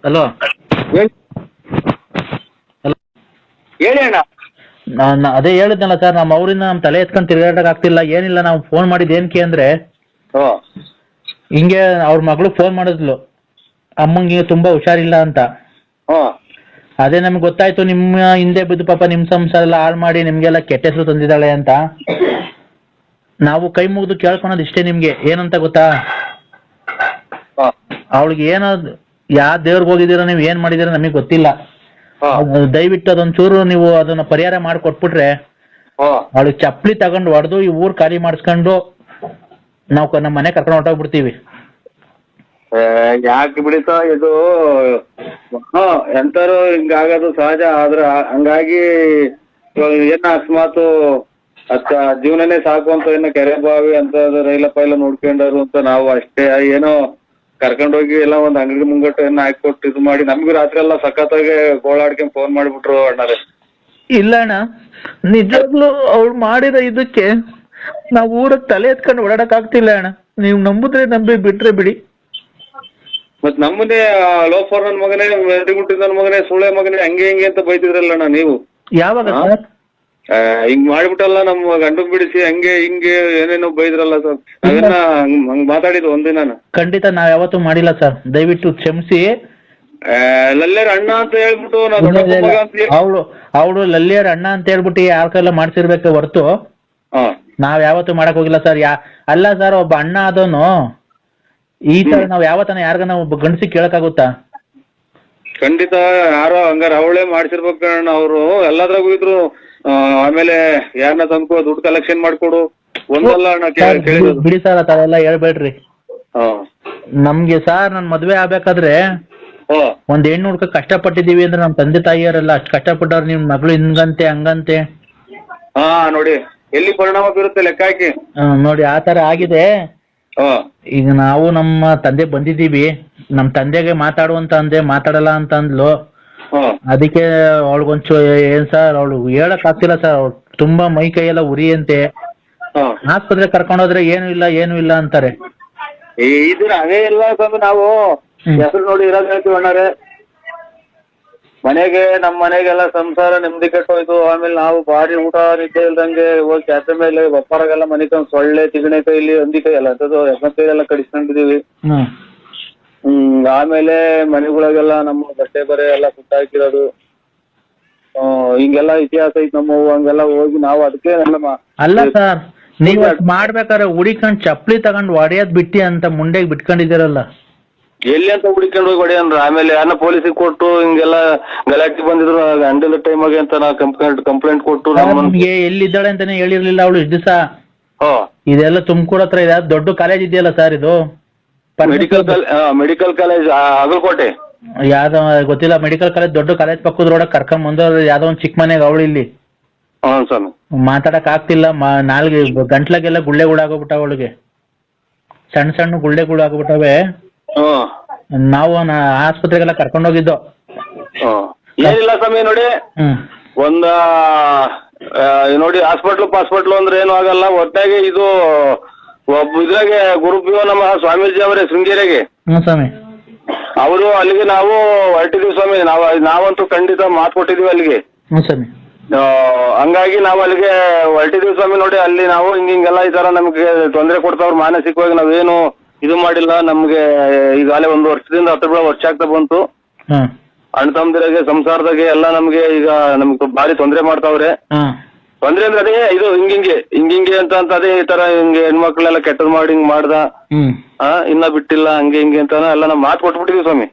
Hello. ಹೇಳಿ ಅಣ್ಣ. ನಾನು ಅದೇ ಹೇಳಿದ್ನಲ್ಲ ಸರ್, ನಮ್ಮ ಅವರಿಂದ ನಮ್ಮ ತಲೆ ಎತ್ಕೊಂಡು ತಿರುಗಾಡಕ್ಕೆ ಆಗ್ತಿಲ್ಲ. ಏನಿಲ್ಲ, ನಾವು ಫೋನ್ ಮಾಡಿದ್ದು ಏನಕ್ಕೆ ಅಂದರೆ, ಹಿಂಗೆ ಅವ್ರ ಮಗಳು ಫೋನ್ ಮಾಡಿದ್ಲು, ಅಮ್ಮಂಗೆ ತುಂಬ ಹುಷಾರಿಲ್ಲ ಅಂತ. ಅದೇ ನಮ್ಗೆ ಗೊತ್ತಾಯ್ತು, ನಿಮ್ಮ ಹಿಂದೆ ಬಿದ್ದು ಪಾಪ ನಿಮ್ಮ ಸಂಸಾರ ಎಲ್ಲ ಹಾಳು ಮಾಡಿ ನಿಮಗೆಲ್ಲ ಕೆಟ್ಟ ಹೆಸರು ತಂದಿದ್ದಾಳೆ ಅಂತ. ನಾವು ಕೈ ಮುಗಿದು ಕೇಳ್ಕೊಳೋದು ಇಷ್ಟೇ ನಿಮಗೆ. ಏನಂತ ಗೊತ್ತಾ, ಅವಳಿಗೆ ಏನೋ ಯಾವ ದೇವ್ರಿಗೆ ಹೋಗಿದ್ದೀರಾ, ನೀವು ಏನು ಮಾಡಿದ್ದೀರಾ ನಮಗೆ ಗೊತ್ತಿಲ್ಲ. ದಯವಿಟ್ಟು ಅದೊಂಚೂರು ನೀವು ಅದನ್ನ ಪರಿಹಾರ ಮಾಡಿ ಕೊಟ್ಬಿಟ್ರೆ ಅವಳಿಗೆ ಚಪ್ಪಲಿ ತಗೊಂಡು ಹೊಡೆದು ಈ ಊರು ಖಾಲಿ ಮಾಡಿಸ್ಕೊಂಡು ನಾವು ನಮ್ಮ ಮನೆ ಕರ್ಕೊಂಡು ಹೊರಟೋಗ್ಬಿಡ್ತೀವಿ. ಯಾಕೆ ಬಿಡಿತ ಇದು, ಎಂತಾರು ಹಿಂಗಾಗೋದು ಸಹಜ. ಆದ್ರ ಹಂಗಾಗಿ ಏನ ಅಕಸ್ಮಾತ್ ಜೀವನನೇ ಸಾಕು ಅಂತ ಏನೋ ಕೆರೆ ಬಾವಿ ಅಂತ ರೈಲ ಪೈಲ ನೋಡ್ಕೊಂಡರು ಅಂತ ನಾವು ಅಷ್ಟೇ. ಏನೋ ಕರ್ಕೊಂಡೋಗಿ ಎಲ್ಲ ಒಂದ್ ಅಂಗಡಿ ಮುಂಗಟ್ಟು ಏನ ಹಾಕೊಟ್ಟು ಇದು ಮಾಡಿ ನಮ್ಗೂ ರಾತ್ರಿ ಎಲ್ಲ ಸಖತ್ತಾಗಿ ಗೋಳಾಡ್ಕೊಂಡ್ ಫೋನ್ ಮಾಡಿಬಿಟ್ರು ಅಣ್ಣಾರೆ. ಇಲ್ಲ ಅಣ್ಣ, ನಿಜವಾಗ್ಲೂ ಅವಳು ಮಾಡಿರೋ ಇದಕ್ಕೆ ನಾವು ಊರಿಗೆ ತಲೆ ಎತ್ಕೊಂಡು ಓಡಾಡಕ್ ಆಗ್ತಿಲ್ಲ ಅಣ್ಣ. ನೀವು ನಂಬುದ್ರೆ ನಂಬಿ, ಬಿಟ್ರೆ ಬಿಡಿ. ಮತ್ ನಮ್ಮನ್ನೇ ಲೋಫರ್ ನನ್ ಮಗನೇ, ಮೆರಿಗುಟ್ಟಿ ನನ್ ಮಗನೇ, ಸುಳೆ ಮಗನೇ, ಹಂಗೆ ಹಿಂಗೆ ಅಂತ ಬೈತಿದ್ರಲ್ಲಣ್ಣ ನೀವು. ಯಾವಾಗ ಸರ್? ಹಿಂಗ್ ಮಾಡ್ಬಿಟ್ಟಲ್ಲ ನಮ್ಮ ಗಂಡಗ್ ಬಿಡಿಸಿ ಹಂಗೆ ಹಿಂಗೆ ಏನೇನೋ ಬೈದ್ರಲ್ಲ ಸರ್. ನಾವೆಲ್ಲ ಹಂಗ್ ಮಾತಾಡಿದ್ ಒಂದಿನ. ಖಂಡಿತ ನಾವ್ ಯಾವತ್ತೂ ಮಾಡಿಲ್ಲ ಸರ್, ದಯವಿಟ್ಟು ಕ್ಷಮಿಸಿ. ಲಲ್ಲೇರ್ ಅಣ್ಣ ಅಂತ ಹೇಳ್ಬಿಟ್ಟು ಅವಳು ಲಲ್ಲೇರ್ ಅಣ್ಣ ಅಂತ ಹೇಳ್ಬಿಟ್ಟು ಯಾರ ಕೈಲ್ಲ ಮಾಡ್ಸಿರ್ಬೇಕು ಹೊರ್ತು ನಾವ್ ಯಾವತ್ತೂ ಮಾಡಕ್ ಹೋಗಿಲ್ಲ ಸರ್. ಅಲ್ಲ ಸರ್, ಒಬ್ಬ ಅಣ್ಣ ಆದವನು ಈ ತರ ನಾವ್ ಯಾವತ್ತನ ಯಾರಿಗನ ಒಬ್ಬ ಗಂಡಸಿ ಕೇಳಕ್ಕಾಗುತ್ತಾ? ಖಂಡಿತ ಯಾರೋ ಹಂಗಾರ ಅವಳೇ ಮಾಡ್ಸಿರ್ಬೇಕಣ್ಣ. ಅವ್ರು ಎಲ್ಲದ್ರಾಗೂ ಇದ್ರು. ಆಮೇಲೆ ಯಾರನ್ನ ತಂದ್ಕೋ, ದುಡ್ಡು ಕಲೆಕ್ಷನ್ ಮಾಡ್ಕೊಡು ಒಂದಲ್ಲ ಅಣ್ಣ ಕೇಳಿದ್ರು. ಬಿಡಿ ಸರ್, ಆ ತರ ಎಲ್ಲ ಹೇಳ್ಬೇಡ್ರಿ. ನಮ್ಗೆ ಸರ್, ನನ್ ಮದ್ವೆ ಆಗ್ಬೇಕಾದ್ರೆ ಒಂದ್ ಹೆಣ್ಣು ಹುಡ್ಕ ಕಷ್ಟಪಟ್ಟಿದೀವಿ ಅಂದ್ರೆ ನಮ್ ತಂದೆ ತಾಯಿಯರೆಲ್ಲ ಅಷ್ಟ್ ಕಷ್ಟಪಟ್ಟವ್ರು. ನಿಮ್ ಮಗಳು ಹಿಂಗಂತೆ ಹಂಗಂತೆ. ನೋಡಿ ಎಲ್ಲಿ ಪರಿಣಾಮ ಬೀರುತ್ತೆ ಲೆಕ್ಕ ಹಾಕಿ. ನೋಡಿ ಆ ತರ ಆಗಿದೆ. ಈಗ ನಾವು ನಮ್ಮ ತಂದೆ ಬಂದಿದ್ದೀವಿ, ನಮ್ ತಂದೆಗೆ ಮಾತಾಡುವಂತ ಅಂದೆ, ಮಾತಾಡಲ್ಲ ಅಂತ ಅಂದ್ಲು. ಅದಕ್ಕೆ ಅವಳಿಗೊಂಚು ಏನ್ ಸರ್, ಅವಳು ಹೇಳಕ್ ಆಗ್ತಿಲ್ಲ ಸರ್. ಅವ್ಳು ತುಂಬಾ ಮೈ ಕೈ ಎಲ್ಲ ಉರಿ ಅಂತೆ. ಆಸ್ಪತ್ರೆ ಕರ್ಕೊಂಡೋದ್ರೆ ಏನು ಇಲ್ಲ ಅಂತಾರೆ. ಇದ್ರ ಅದೇ ಇಲ್ಲ ತಂದು ನಾವು ಹೆಸರು ನೋಡಿ ಇರೋದ್ ಹೇಳ್ತೀವಿ ಅಣ್ಣಾರೆ. ನಮ್ಮ ಮನೆಗೆಲ್ಲ ಸಂಸಾರ ನೆಮ್ಮದಿ ಕೆಟ್ಟೋಯ್ತು. ಆಮೇಲೆ ನಾವು ಭಾರಿ ಊಟ ನಿದ್ದೆ ಇಲ್ದಂಗೆ ಹೋಗಿ ಜಾತ್ರೆ ಮೇಲೆ ಬಪ್ಪಾರಾಗೆಲ್ಲ ಮನೆ ತಂದು ಸೊಳ್ಳೆ, ತಿಗಣೆ ಕೈಲಿ, ಹಂದಿ ಕೈ ಎಲ್ಲ ಅಂತದ್ದು ಕೈಲೆಲ್ಲ ಕಡಿಸ್ಕೊಂಡಿದೀವಿ. ಆಮೇಲೆ ಮನೆಗಳಿಗೆಲ್ಲ ನಮ್ಮ ಬಟ್ಟೆ ಬರೆ ಎಲ್ಲ ಸುಟ್ಟಾಕಿರೋದು, ಹಿಂಗೆಲ್ಲ ಇತಿಹಾಸ ಐತ್ ನಮ್ಮವು. ಹಂಗೆಲ್ಲ ಹೋಗಿ ನಾವು ಅದಕ್ಕೆ ಅಲ್ಲ ಸರ್, ನೀವ್ ಮಾಡ್ಬೇಕಾದ್ರೆ ಹುಡಿಕೊಂಡ್ ಚಪ್ಪಲಿ ತಗೊಂಡ್ ಹೊಡೆಯೋದ್ ಬಿಟ್ಟಿ ಅಂತ ಮುಂಡೆಗೆ ಬಿಟ್ಕೊಂಡಿದ್ದೀರಲ್ಲ. ಎಲ್ಲಿ ಅಂತ ಹುಡಿಕೊಂಡು ಹೋಗಿ ಹೊಡೆ ಅಂದ್ರ ಆಮೇಲೆ ಯಾರನ್ನ ಪೊಲೀಸಿಗೆ ಕೊಟ್ಟು ಹಿಂಗೆಲ್ಲ ಗಲಾಟೆ ಬಂದಿದ್ರು. ಗಂಡನ ಟೈಮಾಗೆ ಅಂತ ನಾ ಕಂಪ್ಲೇಂಟ್ ಕೊಟ್ಟು ನಮ್ಗೆ ಎಲ್ಲಿದ್ದಾಳೆ ಅಂತಾನೆ ಹೇಳಿರ್ಲಿಲ್ಲ ಅವಳು ಇಷ್ಟು ದಿವಸ. ಇದೆಲ್ಲ ತುಮಕೂರು ಹತ್ರ ಇದೆ, ದೊಡ್ಡ ಕಾಲೇಜ್ ಇದೆಯಲ್ಲ ಸರ್, ಇದು ಮೆಡಿಕಲ್ ಕಾಲೇಜ್ ಅಗಲಕೋಟೆ. ಯಾವ್ದೋ ಗೊತ್ತಿಲ್ಲ, ಮೆಡಿಕಲ್ ಕಾಲೇಜ್ ದೊಡ್ಡ ಕಾಲೇಜ್ ಪಕ್ಕದ ರೋಡ ಕರ್ಕೊಂಡ್ ಬಂದವ್ರು. ಯಾವ್ದೋ ಒಂದ್ ಚಿಕ್ಕ ಮನೆಗೆ ಅವಳು ಇಲ್ಲಿ ಮಾತಾಡಕ್ ಆಗ್ತಿಲ್ಲ. ನಾಲ್ಗೆ ಗಂಟ್ಲಾಗೆಲ್ಲ ಗುಳ್ಳೆಗಳಾಗೋಗ್ಬಿಟ್ಟಾವ ಅವಳಿಗೆ, ಸಣ್ಣ ಗುಳ್ಳೆಗಳಾಗ್ಬಿಟ್ಟವೆ. ನಾವು ಆಸ್ಪತ್ರೆಗೆಲ್ಲ ಕರ್ಕೊಂಡೋಗಿದ್ದೋ. ಏನಿಲ್ಲ ಸ್ವಾಮಿ, ನೋಡಿ ನೋಡಿ ಹಾಸ್ಪಿಟ್ಲು ಅಂದ್ರೆ ಏನು ಆಗಲ್ಲ. ಒಟ್ಟಾಗಿ ಇದು ಇದ್ರಾಗೆ ಗುರುಪಿಯೋ ನಮ್ಮ ಸ್ವಾಮೀಜಿ ಅವರೇ ಶೃಂಗೇರಿಗೆ ಸ್ವಾಮಿ, ಅವರು ಅಲ್ಲಿಗೆ ನಾವು ಹೊರಟಿದೀವಿ ಸ್ವಾಮಿ. ನಾವಂತೂ ಖಂಡಿತ ಮಾತು ಕೊಟ್ಟಿದೀವಿ ಅಲ್ಲಿಗೆ. ಹಂಗಾಗಿ ನಾವು ಅಲ್ಲಿಗೆ ಹೊರಟಿದೀವಿ ಸ್ವಾಮಿ. ನೋಡಿ ಅಲ್ಲಿ ನಾವು ಹಿಂಗೆಲ್ಲ ಈ ತರ ನಮ್ಗೆ ತೊಂದರೆ ಕೊಡ್ತಾವ್ರು ಮಾನಸಿಕವಾಗಿ. ನಾವೇನು ಇದು ಮಾಡಿಲ್ಲ. ನಮ್ಗೆ ಈಗಾಗಲೇ 1 ವರ್ಷದಿಂದ 10 ವರ್ಷ ಆಗ್ತಾ ಬಂತು. ಅಣ್ಣ ತಮ್ಮದಿರಾಗೆ ಸಂಸಾರದಾಗೆ ಎಲ್ಲ ನಮ್ಗೆ ಈಗ ನಮ್ಗೆ ಭಾರಿ ತೊಂದರೆ ಮಾಡ್ತಾವ್ರೆ. ತೊಂದ್ರೆ ಅಂದ್ರೆ ಅದೇ ಇದು ಹಿಂಗಿಂಗೆ ಅಂತ ಅದೇ ಈ ತರ ಹಿಂಗೆ ಹೆಣ್ಮಕ್ಳೆಲ್ಲ ಕೆಟ್ಟದ್ ಮಾಡಿ ಹಿಂಗ್ ಮಾಡ್ದ, ಇನ್ನ ಬಿಟ್ಟಿಲ್ಲ, ಹಂಗೆ ಹಿಂಗೆ ಅಂತ ಎಲ್ಲ ನಾವು ಮಾತು ಕೊಟ್ಬಿಟ್ಟಿದೀವಿ ಸ್ವಾಮಿ.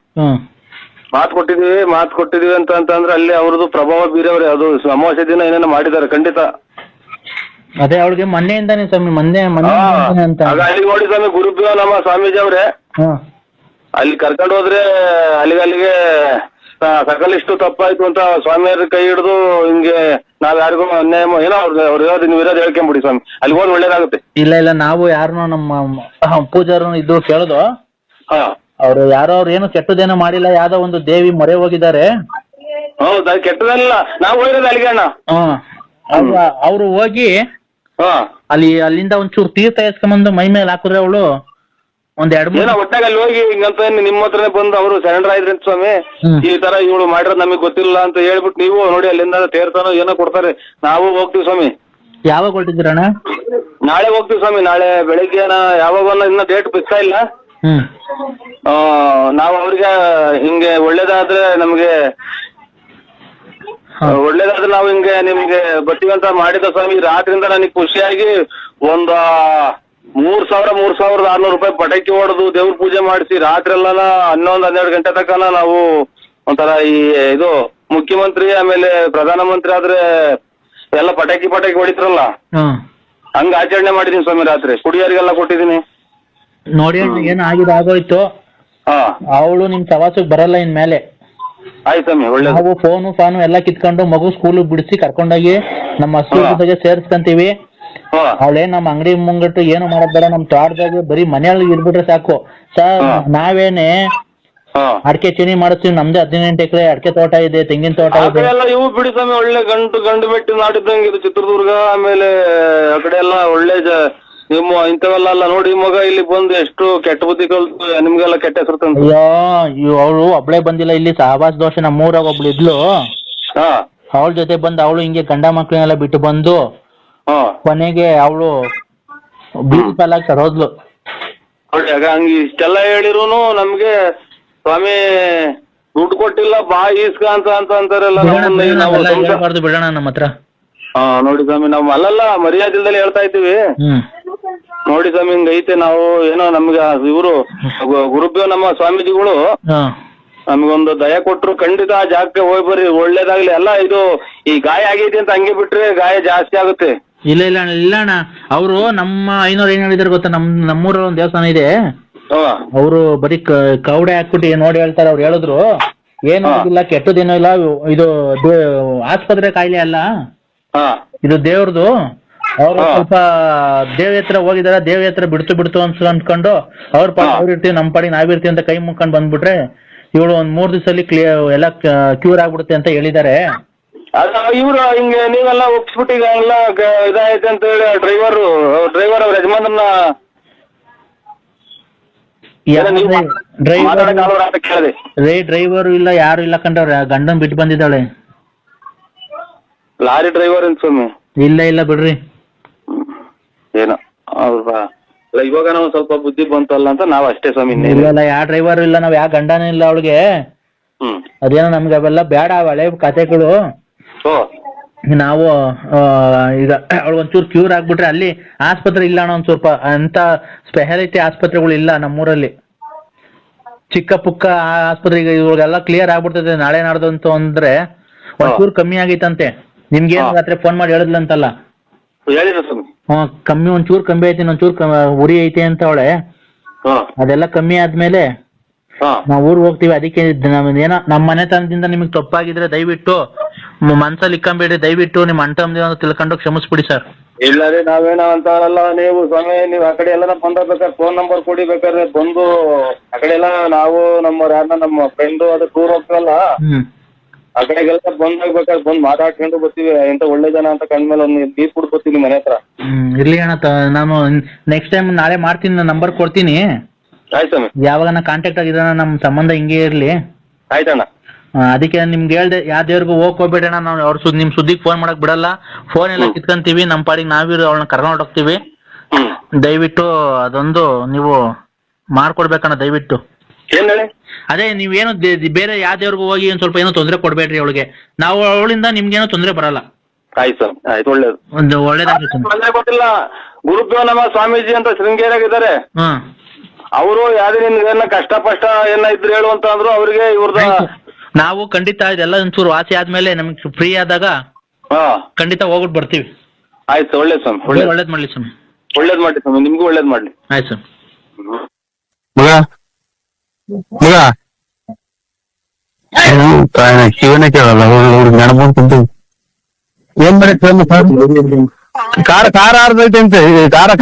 ಮಾತು ಕೊಟ್ಟಿದೀವಿ ಅಂತಂದ್ರೆ ಅಲ್ಲಿ ಅವ್ರದ್ದು ಪ್ರಭಾವ ಬೀರವ್ರೆ. ಅದು ಅಮಾವಾಸ್ಯೆ ದಿನ ಏನೇನೋ ಮಾಡಿದ್ದಾರೆ ಖಂಡಿತ. ಅದೇ ಅವಳಿಗೆ ಮೊನ್ನೆಯಿಂದಾನೆ ಸ್ವಾಮಿ, ಅಲ್ಲಿ ನೋಡಿ ಸ್ವಾಮಿ, ಗುರುಪಿಯೋ ನಮ್ಮ ಸ್ವಾಮೀಜಿ ಅವ್ರೆ ಅಲ್ಲಿ ಕರ್ಕೊಂಡು ಹೋದ್ರೆ ಅಲ್ಲಿಗೆ ಸಕಲಿಷ್ಟು ತಪ್ಪಾಯ್ತು ಅಂತ ಸ್ವಾಮಿಯವ್ರ ಕೈ ಹಿಡಿದು ಹಿಂಗೆ ನಾವ್ ಯಾರಿಗೂ ಅನ್ಯಾಯ ಏನೋ ಅವ್ರು ಇರೋದು ನೀವು ಇರೋದು ಹೇಳ್ಕೊಂಬಿಡಿ ಸ್ವಾಮಿ. ಅಲ್ಲಿ ಹೋದ್ ಒಳ್ಳೇದಾಗುತ್ತೆ. ಇಲ್ಲ ನಾವು ಯಾರನ್ನೋ ನಮ್ಮ ಪೂಜಾರು ಇದ್ದು ಕೇಳುದು, ಅವ್ರು ಯಾರೋ ಅವ್ರು ಏನು ಕೆಟ್ಟದೇನೋ ಮಾಡಿಲ್ಲ. ಯಾವ್ದೋ ಒಂದು ದೇವಿ ಮೊರೆ ಹೋಗಿದ್ದಾರೆ. ಹೌದಾ? ಕೆಟ್ಟದಲ್ಲ, ನಾವು ಹೋಗಿರೋದು ಅಲ್ಲಿಗೆ ಅಣ್ಣ. ಅವ್ರು ಹೋಗಿ ಅಲ್ಲಿಂದ ಒಂಚೂರು ತೀರ್ಥ ಎಸ್ಕೊಂಬಂದು ಮೈ ಮೇಲೆ ಹಾಕಿದ್ರೆ ಅವಳು ಒಂದ್ 2-3 ಏನೋ ಒಟ್ಟಾಗ ಅಲ್ಲಿ ಹೋಗಿ ಹಿಂಗಂತ ನಿಮ್ಮ ಹತ್ರನೇ ಬಂದು ಅವರು ಸರೆಂಡರ್ ಆಯ್ದ್ರಿ ಸ್ವಾಮಿ, ಈ ತರ ಇವಳು ಮಾಡಿರೋದು ನಮಗೆ ಗೊತ್ತಿಲ್ಲ ಅಂತ ಹೇಳ್ಬಿಟ್ಟು ನೀವು ನೋಡಿ ಅಲ್ಲಿಂದ ತೇರ್ತಾನೋ ಏನೋ ಕೊಡ್ತಾರೆ, ನಾವು ಹೋಗ್ತೀವಿ ಸ್ವಾಮಿ. ಯಾವಾಗ ಹೊರಟಿದ್ದೀರಣ್ಣ? ನಾಳೆ ಹೋಗ್ತೀವಿ ಸ್ವಾಮಿ, ನಾಳೆ ಬೆಳಿಗ್ಗೆ ಯಾವಾಗ ಇನ್ನ ಡೇಟ್ ಫಿಕ್ಸ್ ಇಲ್ಲ. ನಾವು ಅವ್ರಿಗೆ ಹಿಂಗೆ ಒಳ್ಳೇದಾದ್ರೆ ನಮ್ಗೆ ಒಳ್ಳೇದಾದ್ರೆ ನಾವು ಹಿಂಗೆ ನಿಮ್ಗೆ ಬರ್ತೀವಿ ಅಂತ ಮಾಡಿದ ಸ್ವಾಮಿ. ರಾತ್ರಿಯಿಂದ ನನಗೆ ಖುಷಿಯಾಗಿ ಒಂದು 3,600 ರೂಪಾಯಿ ಪಟಾಕಿ ಹೊಡೆದು ದೇವ್ರ ಪೂಜೆ ಮಾಡಿಸಿ ರಾತ್ರಿ ಎಲ್ಲ 11-12 ಗಂಟೆ ತನಕ ನಾವು ಒಂಥರ ಈ ಇದು ಮುಖ್ಯಮಂತ್ರಿ ಆಮೇಲೆ ಪ್ರಧಾನಮಂತ್ರಿ ಆದ್ರೆ ಎಲ್ಲ ಪಟಾಕಿ ಹೊಡಿತಾರಲ್ಲ ಹಂಗ ಆಚರಣೆ ಮಾಡಿದೀನಿ ಸ್ವಾಮಿ. ರಾತ್ರಿ ಕುಡಿಯೋರಿಗೆಲ್ಲ ಕೊಟ್ಟಿದ್ದೀನಿ. ನೋಡಿ ಏನು ಆಗಿದೆ ಆಗೋಯ್ತು. ಅವಳು ನಿಮ್ ಸವಾಸಕ್ಕೆ ಬರಲ್ಲ ಇನ್ಮೇಲೆ. ಆಯ್ತು ಸ್ವಾಮಿ, ಒಳ್ಳೆ. ನಾವು ಫಾನು ಎಲ್ಲ ಕಿತ್ಕೊಂಡು ಮಗು ಸ್ಕೂಲ್ ಬಿಡಿಸಿ ಕರ್ಕೊಂಡೋಗಿ ನಮ್ಮ ಹಸು ಸೇರಿಸ್ಕೊಂತೀವಿ. ಅವಳೇನ್ ನಮ್ಮ ಅಂಗಡಿ ಮುಂಗಟ್ಟು ಏನು ಮಾಡೋದ್ ಬೇಡ, ನಮ್ ತೋಟದಾಗ ಬರೀ ಮನೆಯೊಳಗೆ ಇರ್ಬಿಟ್ರೆ ಸಾಕು ಸರ್. ನಾವೇನೆ ಅಡಿಕೆ ಚೀನಿ ಮಾಡಿಸ್ತೀವಿ, ನಮ್ದು 18 ಎಕರೆ ಅಡಿಕೆ ತೋಟ ಇದೆ, ತೆಂಗಿನ ತೋಟ ಇದೆ. ಇವು ಬಿಡಿ ಸ್ವಾಮಿ, ಒಳ್ಳೆ ಗಂಡು ಮೆಟ್ಟಿ ನಾಡಿದ್ದಂಗೆ ಇದು ಚಿತ್ರದುರ್ಗ. ಆಮೇಲೆ ಆ ಕಡೆ ಎಲ್ಲ ಒಳ್ಳೆ ನಿಮ್ಮ ಇಂಥವೆಲ್ಲ ಅಲ್ಲ ನೋಡಿ ಮಗ ಇಲ್ಲಿ ಬಂದು ಎಷ್ಟು ಕೆಟ್ಟ ಬುದ್ಧಿ ಕಲ್ತು ನಿಮ್ಗೆಲ್ಲ ಕೆಟ್ಟ ಹೆಸರು ತಂದು. ಅಯ್ಯೋ ಅವಳು ಒಬ್ಳೆ ಬಂದಿಲ್ಲ, ಇಲ್ಲಿ ಸಹವಾಸ ದೋಷ ನಮ್ಮೂರಾಗ ಒಬ್ಳು ಇದ್ಲು, ಅವಳ ಜೊತೆ ಬಂದು ಅವಳು ಹಿಂಗೆ ಗಂಡ ಮಕ್ಳನ್ನೆಲ್ಲ ಬಿಟ್ಟು ಬಂದು ಕೊನೆಗೆ ಅವಳು ಬೀದಿ ಪಾಲಾಗಿ ಸರೋದ್ಲು. ಹಂಗ ಇಷ್ಟೆಲ್ಲ ಹೇಳಿರುನು ನಮ್ಗೆ ಸ್ವಾಮಿ ದುಡ್ಡು ಕೊಟ್ಟಿಲ್ಲ ಬಾ ಈಸ್ಕ ಅಂತ ಅಂತಾರಲ್ಲ. ಬಿಡೋಣ ನಮ್ಮ ಹತ್ರ. ನೋಡಿ ಸ್ವಾಮಿ, ನಾವು ಅಲ್ಲಲ್ಲ ಮರ್ಯಾದೆಲ್ದಲ್ಲಿ ಹೇಳ್ತಾ ಇದ್ದೀವಿ. ನೋಡಿ ಸ್ವಾಮಿ, ಹಿಂಗೈತೆ. ನಾವು ಏನೋ ನಮ್ಗೆ ಇವರು ಗುರುಬ್ಯೋ ನಮ್ಮ ಸ್ವಾಮೀಜಿಗಳು ನಮ್ಗೊಂದು ದಯ ಕೊಟ್ರು. ಖಂಡಿತ ಆ ಜಾಗಕ್ಕೆ ಹೋಗಿ ಬರ್ರಿ, ಒಳ್ಳೇದಾಗ್ಲಿ. ಎಲ್ಲ ಇದು ಈ ಗಾಯ ಆಗೈತಿ ಅಂತ ಹಂಗೆ ಬಿಟ್ರೆ ಗಾಯ ಜಾಸ್ತಿ ಆಗುತ್ತೆ. ಇಲ್ಲ ಅಣ್ಣ, ಅವರು ನಮ್ಮ ಐನೋರು ಏನ್ ಹೇಳಿದಾರೆ ಗೊತ್ತಾ, ನಮ್ಮೂರಲ್ಲಿ ಒಂದು ದೇವಸ್ಥಾನ ಇದೆ, ಅವರು ಬರೀ ಕವಡೆ ಹಾಕ್ಬಿಟ್ಟು ನೋಡಿ ಹೇಳ್ತಾರೆ. ಅವ್ರು ಹೇಳಿದ್ರು ಏನು ಇಲ್ಲ, ಕೆಟ್ಟದೇನೋ ಇಲ್ಲ, ಇದು ಆಸ್ಪತ್ರೆ ಕಾಯಿಲೆ ಅಲ್ಲ, ಇದು ದೇವ್ರದು. ಅವ್ರು ಸ್ವಲ್ಪ ದೇವ್ರ ಹತ್ರ ಹೋಗಿದಾರ, ದೇವ್ರ ಹತ್ರ ಬಿಡ್ತು ಅನ್ಸ್ಕೊಂಡು ಅವ್ರ ಅವ್ರು ಇರ್ತೀವಿ, ನಮ್ಮ ಪಾಡಿ ನಾವಿರ್ತೀವಿ ಅಂತ ಕೈ ಮುಕ್ಕೊಂಡು ಬಂದ್ಬಿಟ್ರೆ ಇವಳು ಒಂದ್ 3 ದಿವಸದಲ್ಲಿ ಎಲ್ಲ ಕ್ಯೂರ್ ಆಗ್ಬಿಡುತ್ತೆ ಅಂತ ಹೇಳಿದ್ದಾರೆ. ಇವ್ರು ಹಿಂಗೆ ನೀವೆಲ್ಲ ಒಪ್ಸ್ಬಿಟ್ಟು ಈಗ ಎಲ್ಲ ಇದಾಯ್ತು ಅಂತ ಹೇಳಿ ಡ್ರೈವರ್ ಅವ್ರ ಯಜಮಾನನ್ನ ಡ್ರೈವರ್ ಇಲ್ಲ, ಯಾರು ಇಲ್ಲ ಕಂಡ್ರೆ ಗಂಡನ್ ಬಿಟ್ಟು ಬಂದಿದ್ದಾಳೆ. ಲಾರಿ ಡ್ರೈವರ್ ಅಂತ ಸ್ವಾಮಿ? ಇಲ್ಲ ಬಿಡ್ರಿ. ಏನೋ ಇವಾಗ ನಾವು ಸ್ವಲ್ಪ ಬುದ್ಧಿ ಬಂತಲ್ಲ ಅಂತ ನಾವ್ ಅಷ್ಟೇ ಸ್ವಾಮಿ. ಇಲ್ಲ ಯಾವ ಡ್ರೈವರ್ ಇಲ್ಲ, ನಾವ್ ಯಾವ ಗಂಡನೂ ಇಲ್ಲ ಅವಳಿಗೆ. ಅದೇನೋ ನಮ್ಗೆ ಅವೆಲ್ಲ ಬೇಡ, ಹಳೆ ಕಥೆಗಳು. ನಾವು ಈಗ ಅವಳಿಗೊಂಚೂರು ಕ್ಯೂರ್ ಆಗ್ಬಿಟ್ರೆ, ಅಲ್ಲಿ ಆಸ್ಪತ್ರೆ ಇಲ್ಲ ಅಣ್ಣ, ಒಂದ್ ಸ್ವಲ್ಪ ಅಂತ ಸ್ಪೆಷಾಲಿಟಿ ಆಸ್ಪತ್ರೆಗಳು ಇಲ್ಲ ನಮ್ಮೂರಲ್ಲಿ. ಚಿಕ್ಕ ಪುಕ್ಕ ಆಸ್ಪತ್ರೆಗೆ ಇವಾಗೆಲ್ಲ ಕ್ಲಿಯರ್ ಆಗ್ಬಿಡ್ತದೆ ನಾಳೆ ನಾಡ್ದಂತು ಅಂದ್ರೆ. ಒಂಚೂರು ಕಮ್ಮಿ ಆಗೈತಂತೆ. ನಿಮ್ಗೆ ರಾತ್ರಿ ಫೋನ್ ಮಾಡಿ ಹೇಳಿದ್ಲಂತಲ್ಲ? ಕಮ್ಮಿ, ಒಂಚೂರು ಕಮ್ಮಿ ಐತಿ, ಒಂಚೂರು ಉರಿ ಐತೆ ಅಂತ ಅವಳೆ. ಅದೆಲ್ಲ ಕಮ್ಮಿ ಆದ್ಮೇಲೆ ನಾವ್ ಊರ್ಗ್ ಹೋಗ್ತೀವಿ. ಅದಕ್ಕೆ ಏನೋ ನಮ್ಮ ಮನೆತನದಿಂದ ನಿಮಗ್ ತಪ್ಪಾಗಿದ್ರೆ ದಯವಿಟ್ಟು ಮನ್ಸಲ್ಲಿ ಇಕ್ಕಂಬೇಡಿ, ದಯವಿಟ್ಟು ನಿಮ್ ಅಣ್ಣ ತಿಳ್ಕೊಂಡು ಕ್ಷಮಿಸ್ಬಿಡಿ ಸರ್. ಇಲ್ಲ ರೀ, ನಾವೇನೋ ಅಂತಾರಲ್ಲ. ನೀವು ಸ್ವಾಮಿ, ನೀವು ಆ ಕಡೆ ಎಲ್ಲ ಬಂದಾಗ್ಬೇಕಾದ್ರೆ ಫೋನ್ ನಂಬರ್ ಕೊಡಿ, ಬೇಕಾದ್ರೆ ಬಂದು ಆ ಕಡೆ ಎಲ್ಲ ನಾವು ನಮ್ಮ ಫ್ರೆಂಡು ಅದು ಟೂರ್ ಹೋಗ್ತೀವಲ್ಲ, ಆ ಕಡೆಗೆಲ್ಲ ಬಂದಾಗ್ಬೇಕಾದ್ರೆ ಬಂದು ಮಾತಾಡ್ಕೊಂಡು ಬರ್ತೀವಿ. ಎಂತ ಒಳ್ಳೆ ಜನ ಅಂತ ಕಂಡ್ಮೇಲೆ ಒಂದು ಟೀ ಕುಡ್ ಬರ್ತೀವಿ ಮನೆ ಹತ್ರ. ಇರ್ಲಿ ಅಣ್ಣ, ನಾನು ನೆಕ್ಸ್ಟ್ ಟೈಮ್ ನಾಳೆ ಮಾಡ್ತೀನಿ, ನಂಬರ್ ಕೊಡ್ತೀನಿ. ಆಯ್ತು ಯಾವಾಗ ಕಾಂಟ್ಯಾಕ್ಟ್ ಆಗಿದ್ದಾನ, ನಮ್ ಸಂಬಂಧ ಹಿಂಗೆ ಇರ್ಲಿ. ಆಯ್ತಣ್ಣ. ಅದಕ್ಕೆ ನಿಮ್ಗೆ ಹೇಳ್ದೆ, ಯಾವ ದೇವ್ರಿಗೂ ಹೋಗ್ಬೇಡಣ, ನಾವು ಅವ್ರ ನಿಮ್ ಸುದ್ದಿಗೆ ಫೋನ್ ಮಾಡಕ್ ಬಿಡಲ್ಲ, ಫೋನ್ ಎಲ್ಲ ಕಿತ್ಕೊಂತೀವಿ, ನಮ್ಮ ಪಾಡಿಗೆ ನಾವಿರೋ ಅವಳನ್ನ ಕರ್ಕೊಂಡು ಹೋಗ್ತೀವಿ. ದಯವಿಟ್ಟು ಅದೊಂದು ನೀವು ಮಾಡ್ಕೊಡ್ಬೇಕಣ್ಣ ದಯವಿಟ್ಟು. ಏನ್ ಹೇಳಿ? ಅದೇ ನೀವೇನು ಬೇರೆ ಯಾವ ದೇವ್ರಿಗೂ ಹೋಗಿ ಒಂದ್ ಸ್ವಲ್ಪ ಏನೋ ತೊಂದರೆ ಕೊಡ್ಬೇಡ್ರಿ ಅವಳಿಗೆ. ನಾವು ಅವಳಿಂದ ನಿಮ್ಗೇನೋ ತೊಂದರೆ ಬರಲ್ಲ. ಆಯ್ತು ಆಯ್ತು, ಒಳ್ಳೇದು. ಒಂದು ಒಳ್ಳೇದಾಗ್ಲಿ. ಗೊತ್ತಿಲ್ಲ, ಗುರುಪ್ಯೋ ನಮ್ಮ ಸ್ವಾಮೀಜಿ ಅಂತ ಶೃಂಗೇರಿಯಾಗಿದ್ದಾರೆ. ಅವರು ಯಾವ್ದೇ ನಿಮ್ಗೆ ಕಷ್ಟ ಪಷ್ಟ ಏನ ಇದ್ರು ಹೇಳು ಅಂತ ಅಂದ್ರು. ಅವ್ರಿಗೆ ಇವ್ರದ ನಾವು ಖಂಡಿತ ಇದೆಲ್ಲ ಒಂಚೂರು ವಾಸಿ ಆದ್ಮೇಲೆ ನಮ್ಗೆ ಫ್ರೀ ಆದಾಗ ಖಂಡಿತ ಹೋಗ್ಬಿಟ್ಟು ಬರ್ತೀವಿ. ಆಯ್ತು, ಒಳ್ಳೇದು ಸ್ವಾಮಿ. ಒಳ್ಳೇದ್ ಮಾಡ್ಲಿ ಸ್ವಾಮಿ. ಒಳ್ಳೇದ್ ಮಾಡ್ಲಿ ಸ್ವಾಮಿ, ನಿಮ್ಗೂ ಒಳ್ಳೇದ್ ಮಾಡ್ಲಿ. ಆಯ್ತು ಸ್ವಾಮಿ. ಶಿವನೇ ಕೇಳಲ್ಲ, ನೆನಪು ಏನ್ ಮಾಡಿ ಖಾರ ಖಾರ ಆರ್ದೈತೆ ಅಂತ.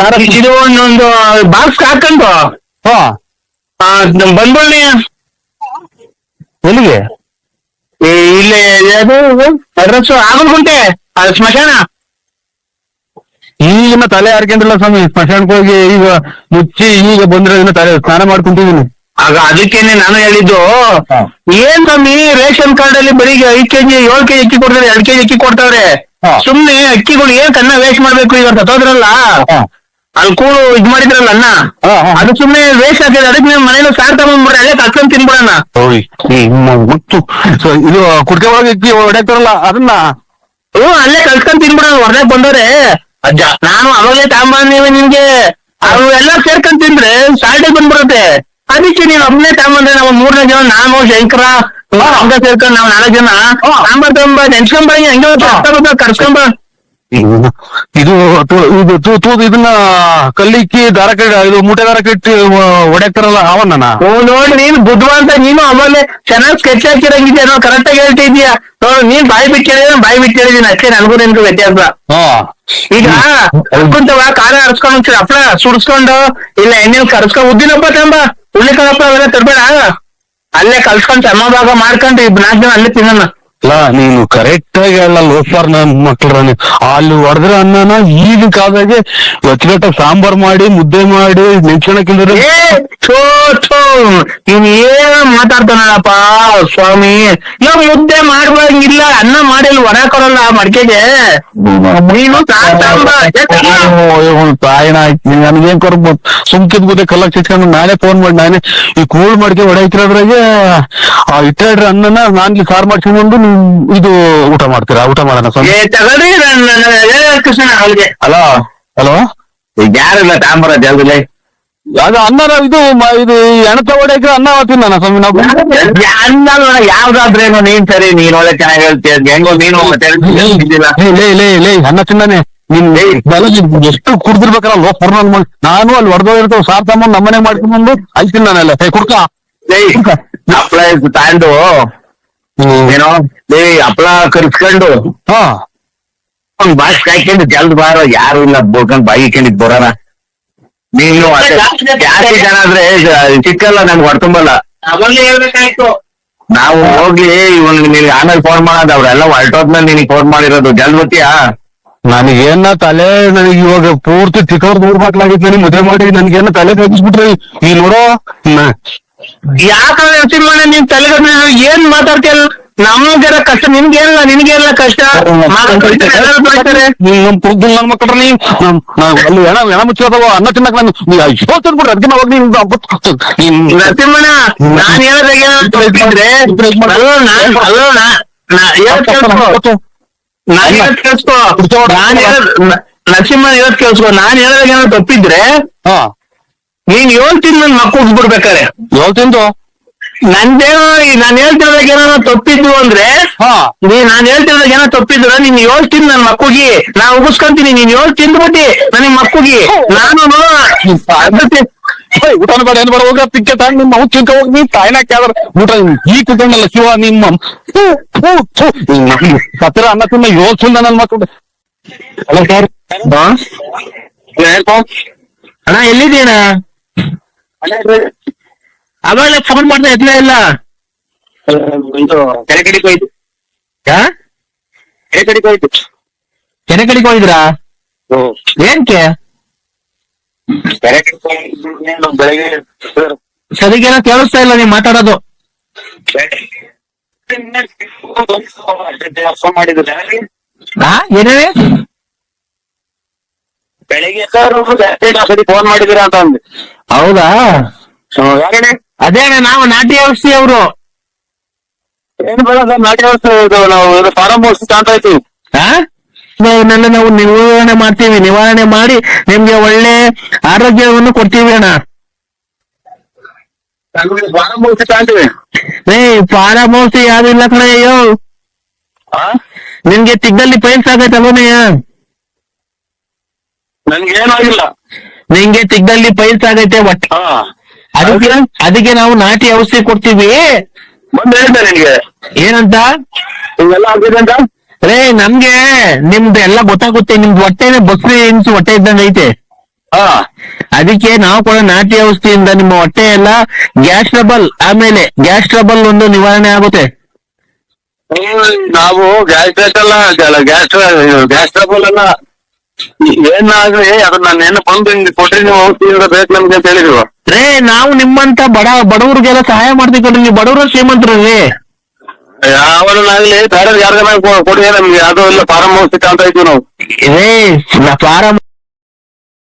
ಖಾರ ಇದು ಒಂದೊಂದು ಬಾಕ್ಸ್ ಹಾಕೊಂಡು ಬಂದ್ಬಳ್ಳಿ ಎಲ್ಲಿಗೆ? ಇಲ್ಲಿ ಅದು ಅಡ್ರೆಸ್ ಆಗಲ್ಗುಂಟೆ, ಅದು ಸ್ಮಶಾನ. ಈಗಿನ ತಲೆ ಹಾರ್ಕೊಂಡಿಲ್ಲ ಸ್ವಾಮಿ, ಸ್ಮಶಾನಕ್ಕೆ ಹೋಗಿ ಈಗ ಮುಚ್ಚಿ ಈಗ ಬಂದಿರೋದಿನ ತಲೆ ಸ್ನಾನ ಮಾಡ್ಕೊಂತಿದೀನಿ. ಆಗ ಅದಕ್ಕೇನೆ ನಾನು ಹೇಳಿದ್ದು, ಏನ್ ಸ್ವಾಮಿ ರೇಷನ್ ಕಾರ್ಡ್ ಅಲ್ಲಿ ಬರೀ 5 ಕೆಜಿ 7 ಕೆಜಿ ಅಕ್ಕಿ ಕೊಡ್ತಾರೆ, 2 ಕೆಜಿ ಅಕ್ಕಿ ಕೊಡ್ತಾವ್ರೆ. ಸುಮ್ನೆ ಅಕ್ಕಿಗಳು ಏನ್ ಕನ್ನ ವೇಸ್ಟ್ ಮಾಡ್ಬೇಕು, ಈಗ ಸತ್ತೋದ್ರಲ್ಲ ಅಲ್ಲಿ ಕೂಳು ಇದ್ ಮಾಡಿದ್ರಲ್ಲ ಅನ್ನ, ಅದು ಸುಮ್ನೆ ವೇಸ್ಟ್ ಆಗ್ತದೆ. ಅದಕ್ಕೆ ನೀವು ಮನೇಲಿ ಸಾರ್ ತಗೊಂಡ್ಬಿಡ್ರಿ, ಅಲ್ಲೇ ಕಲ್ಸ್ಕೊಂಡ್ ತಿನ್ಬಿಡೋಣ. ಮತ್ತು ಇದು ಕುಡ್ಕೆ ಒಳಗೆ ಅಕ್ಕಿ ಹೊಡ್ಯಾಕ್ತಾರಲ್ಲ ಅದನ್ನ ಅಲ್ಲೇ ಕಲ್ಸ್ಕೊಂಡ್ ತಿನ್ಬಿಡೋಣ. ಹೊರದಾಗ ಬಂದವ್ರೆ ಅಜ್ಜ ನಾನು ಅವಾಗಲೇ ತಗೊಂಬಂದಿವಿ ನಿಮ್ಗೆ, ಅವು ಎಲ್ಲ ಸೇರ್ಕೊಂಡ್ ತಿಂದ್ರೆ ಸಾಲ್ಟೇಜ್ ಬಂದ್ಬಿಡುತ್ತೆ. ಅದಕ್ಕೆ ನೀವ್ ಒಬ್ಬನೇ ತಗೊಂಬಂದ್ರೆ ನಾವು 3 ಜನ, ನಾನು ಶಂಕರ ಹಂಗ ಸೇರ್ಕೊಂಡ್ ನಾವು 4 ಜನ ಸಾಂಬಾರ್ ತಗೊಂಬ ನೆನ್ಸ್ಕೊಂಬ, ಹಂಗೆ ಕರ್ಸ್ಕೊಂಬ. ಇದು ಇದನ್ನ ಕಲ್ಲಿಕ್ಕಿ ದಾರ ಕಟ್ಟಿ ಇದು ಮೂಟೆ ದಾರ ಕಟ್ಟಿ ಹೊಡ್ಯಾಕ್ತಾರಲ್ಲ ಅವನ್ನ ನೋಡಿ ನೀನ್ ಬುದ್ಧವ ಅಂತ ನೀನು ಅವಾಗಲೇ ಚೆನ್ನಾಗಿ ಸ್ಕೆಚ್ ಹಾಕಿರಂಗಿದ್ಯಾ, ನಾವು ಕರೆಕ್ಟ್ ಆಗಿ ಹೇಳ್ತಿದ್ಯಾ. ನೋಡು ನೀನ್ ಬಾಯಿ ಬಿಟ್ಟು ಹೇಳಿದ್ರೆ ಬಾಯಿ ಬಿಟ್ಟು ಹೇಳಿದೀನಿ ಅಷ್ಟೇ, ನನಗೂ ನಿನ್ಗೂ ವ್ಯತ್ಯಾಸ. ಈಗ ಕುಂತವ ಖಾರ ಹರ್ಸ್ಕೊಂಡ್ ಹಪ್ಳ ಸುಡ್ಸ್ಕೊಂಡು ಇಲ್ಲ ಎಣ್ಣೆ ಕರ್ಸ್ಕೊಂಡ್ ಉದ್ದಿನಪ್ಪ ತಂಬ ಹುಳ್ಳಿಕಾಳಪ್ಪ ಅವೆಲ್ಲ ತರ್ಬೇಡ, ಅಲ್ಲೇ ಕಲ್ಸ್ಕೊಂಡ್ ಸಮ ಮಾಡ್ಕೊಂಡು 4 ಜನ ಅಲ್ಲೇ ತಿನ್ನೋಣ. ಅಲ್ಲ ನೀನು ಕರೆಕ್ಟ್ ಆಗಿ ಹೇಳಲ್ಲ ಲೋಫರ್ ನನ್ ಮಕ್ಳ ಅಲ್ಲಿ ಹೊಡೆದ್ರೆ ಅನ್ನನ ಈಗಿನ ಕಾಲದಾಗೆ ಒಚ್ಚಗಟ್ಟ ಸಾಂಬಾರ್ ಮಾಡಿ ಮುದ್ದೆ ಮಾಡಿ ನೆಂಚ್ಕೊಳಕಿಲ್ದ್ರೆ ನೀನ್ ಏನ ಮಾತಾಡ್ತಾನಪ್ಪ ಸ್ವಾಮಿ. ಇವಾಗ ಮುದ್ದೆ ಮಾಡ್ಬಂಗಿಲ್ಲ, ಅನ್ನ ಮಾಡಿ ಹೊರಕೊರಲ್ಲ ಮಡಿಕೆಗೆ. ನೀನು ತಾಯಿನ ಆಯ್ತು ನನ್ಗೇನ್ ಕೊರ್ಬೋದು, ಸುಮ್ಕಿದ್ ಬುದ್ದೆ ಕಲ್ಲಕ್ ಚಿಟ್ಕೊಂಡು ನಾನೇ ಫೋನ್ ಮಾಡಿ ನಾನೇ ಈ ಕೂಳ್ ಮಡಿಕೆ ಹೊಡೆಯಕ್ಕಿರೋದ್ರಾಗೆ ಇಟ್ಟಾಡ್ರಿ ಅನ್ನನ ನಾನ್ ಸಾರು ಮಾಡ್ಸ್ಕೊಂಡು ಇದು ಊಟ ಮಾಡ್ತೀರಾ? ಊಟ ಮಾಡೋಣ ತಗೊಳ್ರಿ ಕೃಷ್ಣ ಅವ್ರಿಗೆ. ಹಲೋ ಹಲೋ ಯಾರಿಲ್ಲ ತಾಂಬರ ಜಲ್ದಿಲ್ಲ ಅದು ಅನ್ನ ಇದು ಎಣತ ಹೊಡೆಯಕ್ಕೆ ಅನ್ನ ತಿನ್ನ ಸ್ವಾಮಿ ನಾವು ಅನ್ನ ಯಾವ್ದಾದ್ರೇನು. ನೀನ್ ಸರಿ, ನೀನ್ ಒಳ್ಳೆ ಚೆನ್ನಾಗಿ ಹೇಳ್ತೀಯ, ಹೆಂಗೋ ನೀನು ಲೇ ಅನ್ನ ತಿನ್ನಾನೆ ನಿನ್ ಎಷ್ಟು ಕುಡ್ದಿರ್ಬೇಕಲ್ಲ ಲೋಪರ್ ನಾನು ಅಲ್ಲಿ ಹೊಡೆದೋಗಿರ್ತೇವೆ ಸಾರ್ ತಮ್ಮ ನಮ್ಮನೆ ಮಾಡ್ಕೊಂಡ್ಬಂದು ಅಲ್ಲಿ ತಿನ್ನಾನಲ್ಲ ಕುಡ್ಕ ಹಪ್ಳ ತಾಂಡು ಏನೋ ಹಪ್ಳ ಕರ್ಸ್ಕೊಂಡು ಒಂದ್ ಬಾಸ್ ಕಾಯ್ಕೊಂಡು ಜಲ್ದ್ ಬಾರೋ, ಯಾರು ಇಲ್ಲ ಬೋಳ್ಕೊಂಡ್ ಬಾಯಿ ಇಕ್ಕೊಂಡಿದ್ ಬರೋಣ. ನೀನು ಜಾಸ್ತಿ ಜನ ಆದ್ರೆ ಸಿಕ್ಕಲ್ಲ, ನನ್ಗೆ ಹೊರತುಂಬಲ್ಲ. ಅವಾಗಲೇ ಹೇಳ್ಬೇಕಾಯ್ತು. ನಾವು ಹೋಗಿ ಇವಾಗ ನಿನ್ಗೆ ಆಮೇಲೆ ಫೋನ್ ಮಾಡೋದು, ಅವ್ರೆಲ್ಲ ಹೊರಟೋದ್ಮೇಲೆ ನಿನಗೆ ಫೋನ್ ಮಾಡಿರೋದು. ಜಲ್ದ್ ಬರ್ತೀಯಾ? ನನಗೇನ ತಲೆ ನನಗೆ ಇವಾಗ ಪೂರ್ತಿ ಚಿಕ್ಕವ್ರ 3 ಮಕ್ಳಾಗಿತ್ತು, ನನಗೆ ಮದುವೆ ಮಾಡಿ ನನ್ಗೇನ ತಲೆ ಕಗಿಸ್ಬಿಟ್ರಿ. ಈ ನೋಡೋ ಯಾಕಂದ್ರೆ ಸಿನಿಮಾ ನೀನ್ ತಲೆಗ ಏನ್ ಮಾತಾಡ್ತಿಯಲ್ಲ, ನಮ್ಗೆಲ್ಲ ಕಷ್ಟ, ನಿನ್ಗೇನಿಲ್ಲ ನಿನ್ಗೇನಿಲ್ಲ ಕಷ್ಟ. ನಮ್ ಪುರ್ದು ನನ್ ಮಕ್ಕಳ್ರ ನೀ ಅಲ್ಲಿ ಹೆಣ ಮುಚ್ಚಿರೋದವ ಅನ್ನ ತಿನ್ನಕ್ ನಾನು ತಂದ್ಬಿಡ್ರಿ ಅದಕ್ಕೆ ನಾವು ನರಸಿಂಹಣ್ಣ ನಾನ್ ಹೇಳೋದಾಗೆ ಕೇಳಿಸ್ಕೋ, ನರಸಿಂಹಣ್ಣ ಹೇಳೋದ್ ಕೇಳಿಸ್ಕೋ. ನಾನ್ ಹೇಳೋದಾಗ ಏನಾದ್ರು ತಪ್ಪಿದ್ರೆ ನೀನ್ 7 ತಿಂದು ನನ್ ಮಕ್ಕಳು ಬಿಡ್ಬೇಕಾರೆ 7 ತಿಂದು ನಂದೇನೋ ನಾನ್ ಹೇಳ್ತಿರೋದಾಗ ಏನಾರ ತಪ್ಪಿದ್ವು ಅಂದ್ರೆ ನಾನ್ ಹೇಳ್ತಿರೋದಾಗ ಏನೋ ತಪ್ಪಿದ್ರ ನೀನ್ 7 ತಿಂದು ನನ್ ಮಕ್ಕಳಿಗೆ ನಾ ಉಗಿಸ್ಕೊಂತೀನಿ. ನೀನ್ 7 ತಿಂದ್ಬಿಟ್ಟಿ ನನಗ್ ಮಕ್ಕಳಿಗೆ ನಾನು ಊಟನ ಬೇಡ ಏನ್ ಬೇಡ ಹೋಗ ಪಿಕ್ಕ ತಾಂಡ್ ನಿಮ್ಮ ಅವ್ನು ಚಿಂಕ ಹೋಗಿ ನೀನ್ ತಾಯಿನ ಕೇಳ್ರ ಊಟ ಈ ಕುತ್ಕೊಂಡಲ್ಲ ಶಿವ ನಿಮ್ಮ ಸತ್ತಿರ ಅನ್ನ ತಿನ್ನ 7 ತಿಂದ ನನ್ ಮಕ್ಕಳು. ಹಲೋ ಸರ್ ಅಣ್ಣ ಎಲ್ಲಿದ್ದೀನ? ಅವಾಗಲೇ ಫೋನ್ ಮಾಡ್ತಾ ಎತ್ತಲೇ ಇಲ್ಲ. ಕೆರೆ ಕಡೆಗೆ ಹೋಯ್ತು. ಕೆರೆ ಕಡೆಗೆ ಹೋಯ್ತು. ಕೆರೆ ಕಡೆಗೆ ಹೋಗಿದ್ರಾ? ಏನ್ಕೆ? ಬೆಳಗ್ಗೆ ಸರಿಗೇನ ಕೇಳಿಸ್ತಾ ಇಲ್ಲ ನೀವ್ ಮಾತಾಡೋದು. ಫೋನ್ ಮಾಡಿದ್ರೆ ಏನೇ ಬೆಳಿಗ್ಗೆ ಫೋನ್ ಮಾಡಿದಿರಾ ಅಂತ ಅಂದೆ. ಹೌದಾ? ಅದೇ ನಾವು ನಾಟಿ ಔಷಧಿ ಅವರು ಏನ್ ಬೇಡ ನಾಟಿ ಔಷಧಿ ನಾವು ಫಾರಂ ಔಷಧಿ ಕಾಣ್ತಾ ಇದ್ದೀವಿ. ನಾವು ನಿವಾರಣೆ ಮಾಡಿ ನಿಮ್ಗೆ ಒಳ್ಳೆ ಆರೋಗ್ಯವನ್ನು ಕೊಡ್ತೀವಿ ಅಣ್ಣ. ಫಾರಂ ಔಷಧಿ ಕಾಣ್ತೀವಿ. ಫಾರಂ ಔಷಧಿ ಯಾವ್ದಿಲ್ಲ ಕಣ. ಅಯ್ಯೋ ನಿನ್ಗೆ ತಿಗ್ಗಲ್ಲಿ ಪೈಲ್ಸ್ ಆಗೈತಲ್ವನಯ್ಯ? ನನ್ಗೇನಾಗಿಲ್ಲ. ನಿಂಗೆ ತಿಗ್ಗಲ್ಲಿ ಪೈಲ್ಸ್ ಆಗೈತೆ ಒಟ್ಟ. ಅದಕ್ಕೆ ನಾವು ನಾಟಿ ಔಷಧಿ ಕೊಡ್ತೀವಿ. ಬಂದು ಹೇಳ್ತಾರೆ ನಿನ್ಗೆ ಏನಂತ ಹಿಂಗೆಲ್ಲ ಆಗಿದೆ ಅಂತ. ನಮ್ಗೆ ನಿಮ್ದು ಎಲ್ಲ ಗೊತ್ತಾಗುತ್ತೆ. ನಿಮ್ದು ಹೊಟ್ಟೆನೆ ಬಕ್ರಿ ಇನ್ಸು ಹೊಟ್ಟೆ ಇದ್ದಂಗ ಐತೆ. ಅದಕ್ಕೆ ನಾವು ಕೂಡ ನಾಟಿ ಔಷಧಿಯಿಂದ ನಿಮ್ಮ ಹೊಟ್ಟೆ ಎಲ್ಲ ಗ್ಯಾಸ್ ಟ್ರಬಲ್, ಆಮೇಲೆ ಗ್ಯಾಸ್ ಟ್ರಬಲ್ ಒಂದು ನಿವಾರಣೆ ಆಗುತ್ತೆ. ನಾವು ಗ್ಯಾಸ್ ಅಲ್ಲ, ಗ್ಯಾಸ್ ಟ್ರಬಲ್ ಅಲ್ಲ, ಏನಾಗ್ಲಿ ಅದನ್ನ ನಾನು ಏನು ಬಂದು ಹಿಂಗೆ ಕೊಟ್ರಿ ನೀವು ಔಷಧಿ ಬೇಕು ನಮ್ಗೆ ಅಂತ ಹೇಳಿದ್ರು. ರೇ ನಾವು ನಿಮ್ಮಂತ ಬಡವ್ರಿಗೆಲ್ಲ ಸಹಾಯ ಮಾಡ್ತೀವಿ ಕಣ್ರಿ, ನೀವು ಬಡವ್ರ ಶ್ರೀಮಂತರು ರೀ. ಯಾವನಾಗ್ಲಿ ಬೇರೆ ಯಾರಿಗಾನ ಕೊಡಿ ನಮ್ಗೆ ಅದು ಇಲ್ಲ ಫಾರಂ ಹೌಸ್ ಅಂತ ಇದ್ವಿ ನಾವು. ಫಾರಂ